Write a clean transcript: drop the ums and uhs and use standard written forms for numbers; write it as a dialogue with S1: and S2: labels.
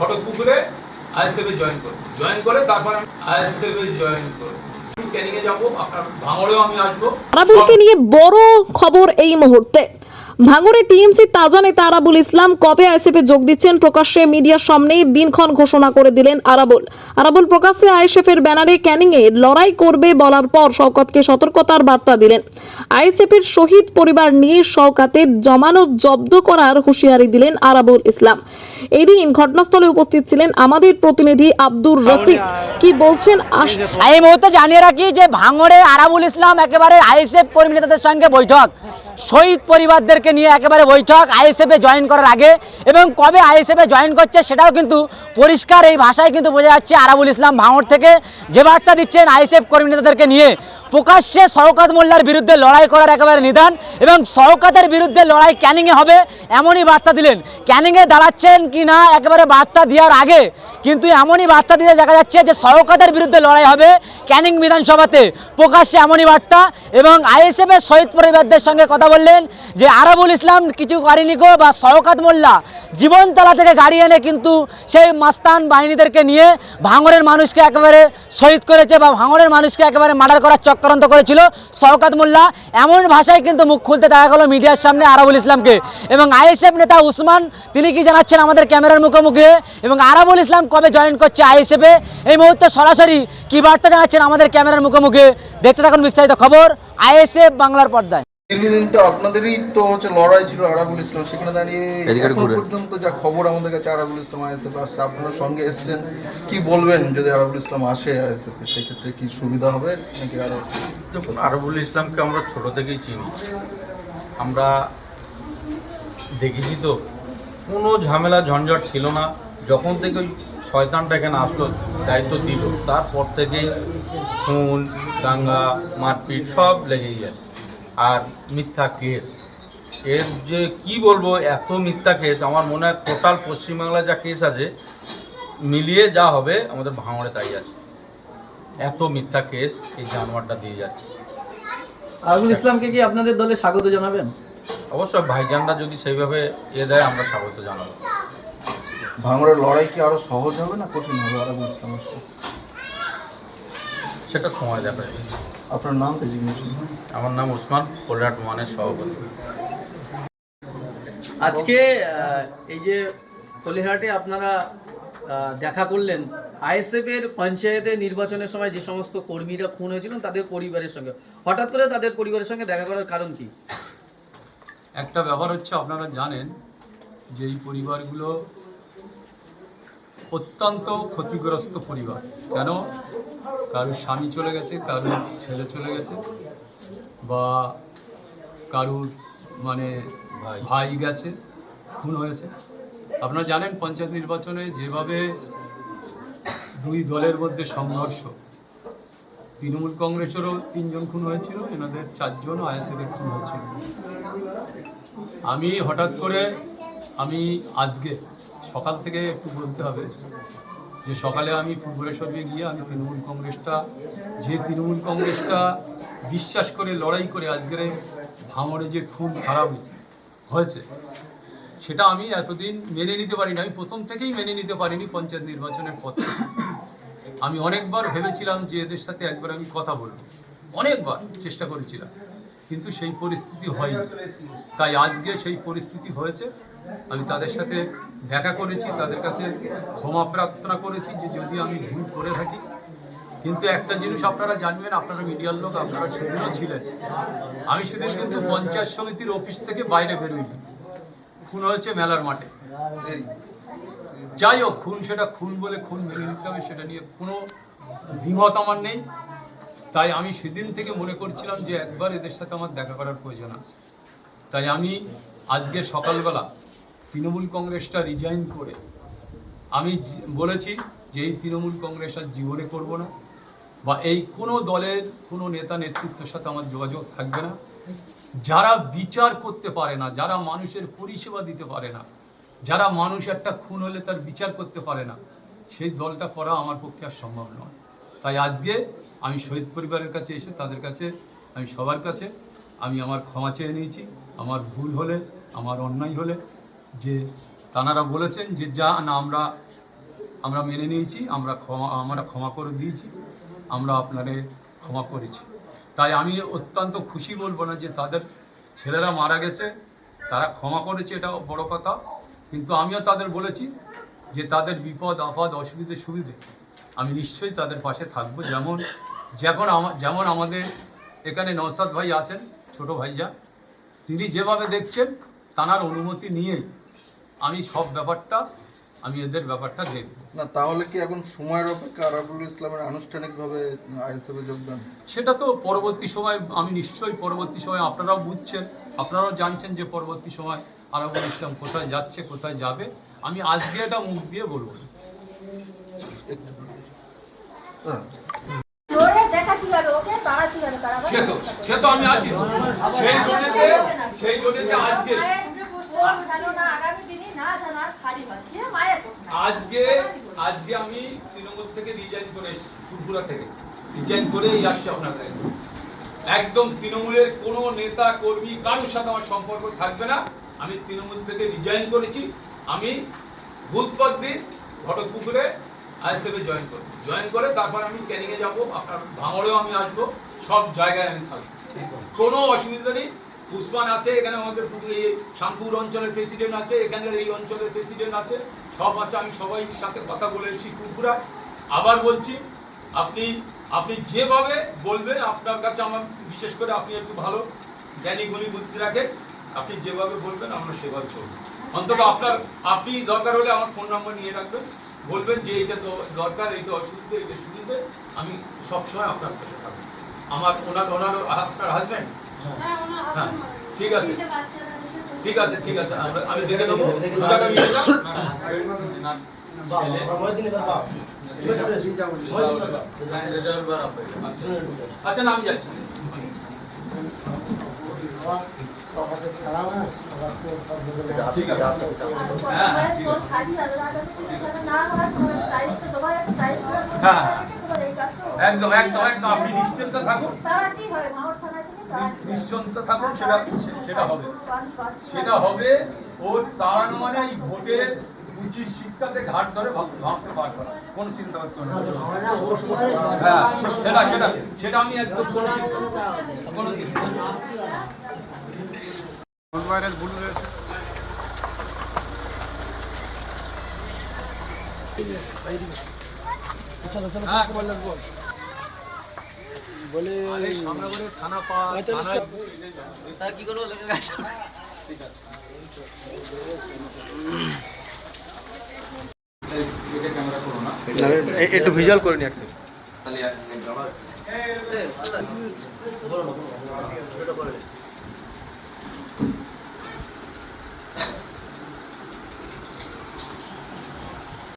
S1: খড়গপুকুরে ISF এ join করে তারপর ISF এ join করব। ক্যানিংয়ে যাবো, আপনার ভাঙড়েও আমি আসবো।
S2: আরাবুলকে নিয়ে বড় খবর এই মুহূর্তে। ভাঙড়ে টিএমসি তাজা নেতা আরাবুল ইসলাম কবে আইএসএফে যোগ দিচ্ছেন প্রকাশ্যে মিডিয়ার সামনেই দিনক্ষণ ঘোষণা করে দিলেন আরাবুল প্রকাশ্যে আইএসএফের ব্যানারে ক্যানিংয়ে লড়াই করবে বলার পর শওকতকে সতর্কতার বার্তা দিলেন। আইএসএফের শহীদ পরিবার নিয়ে শওকতের জমানত জব্দ করার হুঁশিয়ারি দিলেন আরাবুল ইসলাম। এদিন ঘটনাস্থলে উপস্থিত ছিলেন আমাদের প্রতিনিধি আব্দুর রশিদ। কি বলছেন
S3: এই মুহূর্তে জানিয়ে রাখি যে ভাঙড়ে আরাবুল ইসলাম একেবারে আইএসএফ কর্মী নেতাদের সঙ্গে বৈঠক, শহীদ পরিবারদেরকে নিয়ে একেবারে বৈঠক আইএসএফে জয়েন করার আগে, এবং কবে আইএসএফে জয়েন করছে সেটাও কিন্তু পরিষ্কার এই ভাষায় কিন্তু বোঝা যাচ্ছে। আরাবুল ইসলাম ভাঙড় থেকে যে বার্তা দিচ্ছেন আইএসএফ কর্মী নেতাদেরকে নিয়ে, প্রকাশ্যে শওকত মোল্লার বিরুদ্ধে লড়াই করার একেবারে নিদান, এবং শওকতের বিরুদ্ধে লড়াই ক্যানিংয়ে হবে এমনই বার্তা দিলেন। ক্যানিংয়ে দাঁড়াচ্ছেন কি না একেবারে বার্তা দেওয়ার আগে কিন্তু এমনই বার্তা দিতে দেখা যাচ্ছে যে শওকতের বিরুদ্ধে লড়াই হবে ক্যানিং বিধানসভাতে, প্রকাশ্যে এমনই বার্তা। এবং আইএসএফের শহীদ পরিবারদের সঙ্গে কথা বললেন যে আরাবুল ইসলাম কিছু করেনি গো, বা শওকত মোল্লা জীবনতলা থেকে গাড়ি এনে কিন্তু সেই মাস্তান বাহিনীদেরকে নিয়ে ভাঙড়ের মানুষকে একেবারে শহীদ করেছে, বা ভাঙড়ের মানুষকে একেবারে মার্ডার করার চক্রান্ত করেছিল শওকত মোল্লা। এমন ভাষায় কিন্তু মুখ খুলতে দেখা গেল মিডিয়ার সামনে আরাবুল ইসলামকে। এবং আইএসএফ নেতা উসমান তিনি কি জানাচ্ছেন আমাদের ক্যামেরার মুখোমুখি, এবং আরাবুল ইসলাম কবে জয়েন করছে আইএসএফে এই মুহূর্তে সরাসরি কি বার্তা জানাচ্ছেন আমাদের ক্যামেরার মুখোমুখি। দেখতে থাকুন বিস্তারিত খবর আইএসএফ বাংলার পর্দায়।
S4: দীর্ঘদিন তো আপনাদেরই তো লড়াই ছিল আরাবুল ইসলাম, সেখানে দাঁড়িয়ে এখন পর্যন্ত যা খবর আমাদের কাছে আরাবুল ইসলাম আইএসএফ আসছে, আপনার সঙ্গে এসছেন, কি বলবেন যদি আরাবুল ইসলাম আসে আইএসএফ সেক্ষেত্রে কি সুবিধা হবে নাকি আরো?
S1: দেখুন, আরাবুল ইসলামকে আমরা ছোট থেকেই চিনি, আমরা দেখেছি তো কোনো ঝামেলা ঝঞ্ঝট ছিল না। যখন থেকে ওই শয়তানটা এখানে আসলো দায়িত্ব দিল তারপর থেকেই খুন দাঙ্গা মারপিট সব লেগেই যায়। আর মিথ্যা কেস, এর যে কি বলবো, এত মিথ্যা কেস আমার মনে হয় টোটাল পশ্চিমবাংলায় যা কেস আছে মিলিয়ে যা হবে আমাদের ভাঙড়ে তাই আছে। এত মিথ্যা কেস এই জানোয়ারটা দিয়ে যাচ্ছে।
S5: আরাবুল ইসলামকে কি আপনাদের দলে স্বাগত জানাবেন?
S1: অবশ্যই ভাইজানরা যদি সেইভাবে দেয় আমরা স্বাগত জানাবো।
S4: ভাঙড়ের লড়াই কি আরো সহজ হবে না কঠিন হবে আরাবুল ইসলামের সাথে?
S1: সেটা সময় দেখা যাবে।
S4: আপনার নাম কি জিজ্ঞেস?
S1: আমার নাম ওসমান, কোলহাট ওয়ানের সভাপতি।
S5: আজকে এই যে কলিহাটে আপনারা দেখা করলেন আইএসএফ এর পঞ্চায়েতে নির্বাচনের সময় যে সমস্ত কর্মীরা খুন হয়েছিলেন তাদের পরিবারের সঙ্গে, হঠাৎ করে তাদের পরিবারের সঙ্গে দেখা করার কারণ কি?
S6: একটা ব্যাপার হচ্ছে, আপনারা জানেন যে এই পরিবারগুলো অত্যন্ত ক্ষতিগ্রস্ত পরিবার। কেন? কারুর স্বামী চলে গেছে, কারুর ছেলে চলে গেছে, বা কারুর মানে ভাই গেছে, খুন হয়েছে। আপনারা জানেন পঞ্চায়েত নির্বাচনে যেভাবে দুই দলের মধ্যে সংঘর্ষ, তৃণমূল কংগ্রেসেরও 3 জন খুন হয়েছিল, এনাদের 4 জন আইএসএফের খুন হয়েছিল। আমি হঠাৎ করে আজকে সকাল থেকে একটু বলতে হবে যে সকালে আমি ফুটবলেশ্বরে গিয়ে আমি তৃণমূল কংগ্রেসটা বিশ্বাস করে লড়াই করে আজকের ভাঙড়ে যে খুন খারাপ হয়েছে সেটা আমি এতদিন মেনে নিতে পারিনি। আমি প্রথম থেকেই মেনে নিতে পারিনি পঞ্চায়েত নির্বাচনের পর। আমি অনেকবার ভেবেছিলাম যে এদের সাথে একবার আমি কথা বলব, অনেকবার চেষ্টা করেছিলাম, কিন্তু সেই পরিস্থিতি হয়নি। তাই আজকে সেই পরিস্থিতি হয়েছে। আমি তাদের সাথে দেখা করেছি, তাদের কাছে ক্ষমা প্রার্থনা করেছি যে যদি আমি ভুল করে থাকি। কিন্তু একটা জিনিস আপনারা জানবেন, আপনারা মিডিয়ার লোক, আপনারা সেদিনও ছিলেন, আমি সেদিন কিন্তু পঞ্চায়েত সমিতির অফিস থেকে বাইরে বেরোইনি। খুন হয়েছে মেলার মাঠে। যাই হোক, খুন সেটা খুন বলে খুন মেনে নিতে হবে, সেটা নিয়ে কোনো দ্বিমত আমার নেই। তাই আমি সেদিন থেকে মনে করছিলাম যে একবার এদের সাথে আমার দেখা করার প্রয়োজন আছে। তাই আমি আজকে সকালবেলা তৃণমূল কংগ্রেসটা রিজাইন করে আমি বলেছি যে এই তৃণমূল কংগ্রেস আর জীবনে করব না, বা এই কোনো দলের কোনো নেতা নেতৃত্বের সাথে আমার যোগাযোগ থাকবে না। যারা বিচার করতে পারে না, যারা মানুষের পরিষেবা দিতে পারে না, যারা মানুষ একটা খুন হলে তার বিচার করতে পারে না, সেই দলটা করা আমার পক্ষে আর সম্ভব নয়। তাই আজকে আমি শহীদ পরিবারের কাছে এসে তাদের কাছে, আমি সবার কাছে আমি আমার ক্ষমা চেয়ে নিয়েছি। আমার ভুল হলে, আমার অন্যায় হলে, যে তানারা বলেছেন যে যা না আমরা আমরা মেনে নিয়েছি, আমরা ক্ষমা করে দিয়েছি, আমরা আপনারে ক্ষমা করেছি। তাই আমি অত্যন্ত খুশি বলবো না যে তাদের ছেলেরা মারা গেছে, তারা ক্ষমা করেছে, এটা বড় কথা। কিন্তু আমিও তাদের বলেছি যে তাদের বিপদ আপদ অসুবিধে সুবিধে আমি নিশ্চয়ই তাদের পাশে থাকবো। যেমন আমাদের এখানে নওশাদ ভাই আছেন, ছোট ভাইজা, তিনি যেভাবে দেখছেন তার অনুমতি নিয়েই আমি সব ব্যাপারটা আমি এদের ব্যাপারটা দেখব।
S4: না তাহলে কি এখন সময়ের অপেক্ষা আরাবুল ইসলামের আনুষ্ঠানিকভাবে আইএসএফে যোগদান?
S6: সেটা তো পরবর্তী সময়, আমি নিশ্চয়ই পরবর্তী সময় আপনারাও বুঝছেন, আপনারাও জানছেন যে পরবর্তী সময় আরাবুল ইসলাম কোথায় যাচ্ছে, কোথায় যাবে। আমি আজকে এটা মুখ দিয়ে বলবো না।
S4: হ্যাঁ।
S6: সে তো আমি আছি, সেই জন্যতে আজকে আমি তৃণমূল থেকে রিজাইন করে এসেছি, ফুরফুরা থেকে রিজাইন করেই আসছি আপনাদের। একদম তৃণমূলের কোনো নেতা কর্মী কারোর সাথে আমার সম্পর্ক থাকবে না। আমি তৃণমূল থেকে রিজাইন করেছি। আমি বুধবার দিন ঘটকপুকুরে আইএসএফে জয়েন করে তারপর আমি ক্যানিংয়ে যাবো, আপনার ভাঙড়েও আমি আসবো, সব জায়গায় আমি থাকবো, কোনো অসুবিধা নেই। উসমান আছে এখানে, আমাদের শামপুর অঞ্চলের প্রেসিডেন্ট আছে, এখানের এই অঞ্চলের প্রেসিডেন্ট আছে, সব আছে। আমি সবাই সাথে কথা বলে এসেছি ফুরফুরা। আবার বলছি, আপনি যেভাবে বলবেন, আপনার কাছে আমার বিশেষ করে আপনি একটু ভালো জ্ঞানী গুণী বুদ্ধি রাখেন, আপনি যেভাবে বলবেন আমরা সেভাবে চলবো। অন্তত আপনি দরকার হলে আমার ফোন নাম্বার নিয়ে রাখবেন, বলবেন যে এইটা দরকার, এইটা অসুবিধা, এইটা সুবিধে, আমি সবসময় আপনার কাছে থাকবো। ওনার আপনার হাজব্যান্ড? হ্যাঁ, ঠিক আছে, আমি দেখে দেবো। আচ্ছা না, আমি যাচ্ছি। ঠিক আছে, হ্যাঁ, একদম আপনি নিশ্চিন্ত থাকুন, সেটা হবে। ওর তাড়ানো মানে এই ভোটের 25 শিক্ষাতে ঘাট ধরে ভাবতে পারবো না, কোনো চিন্তা করতে হবে না। হ্যাঁ, সেটা আমি একদম কোনো চিন্তা
S5: কি করবো?
S7: একটু ভিজুয়াল করে নি একসাথে।
S5: বলো না।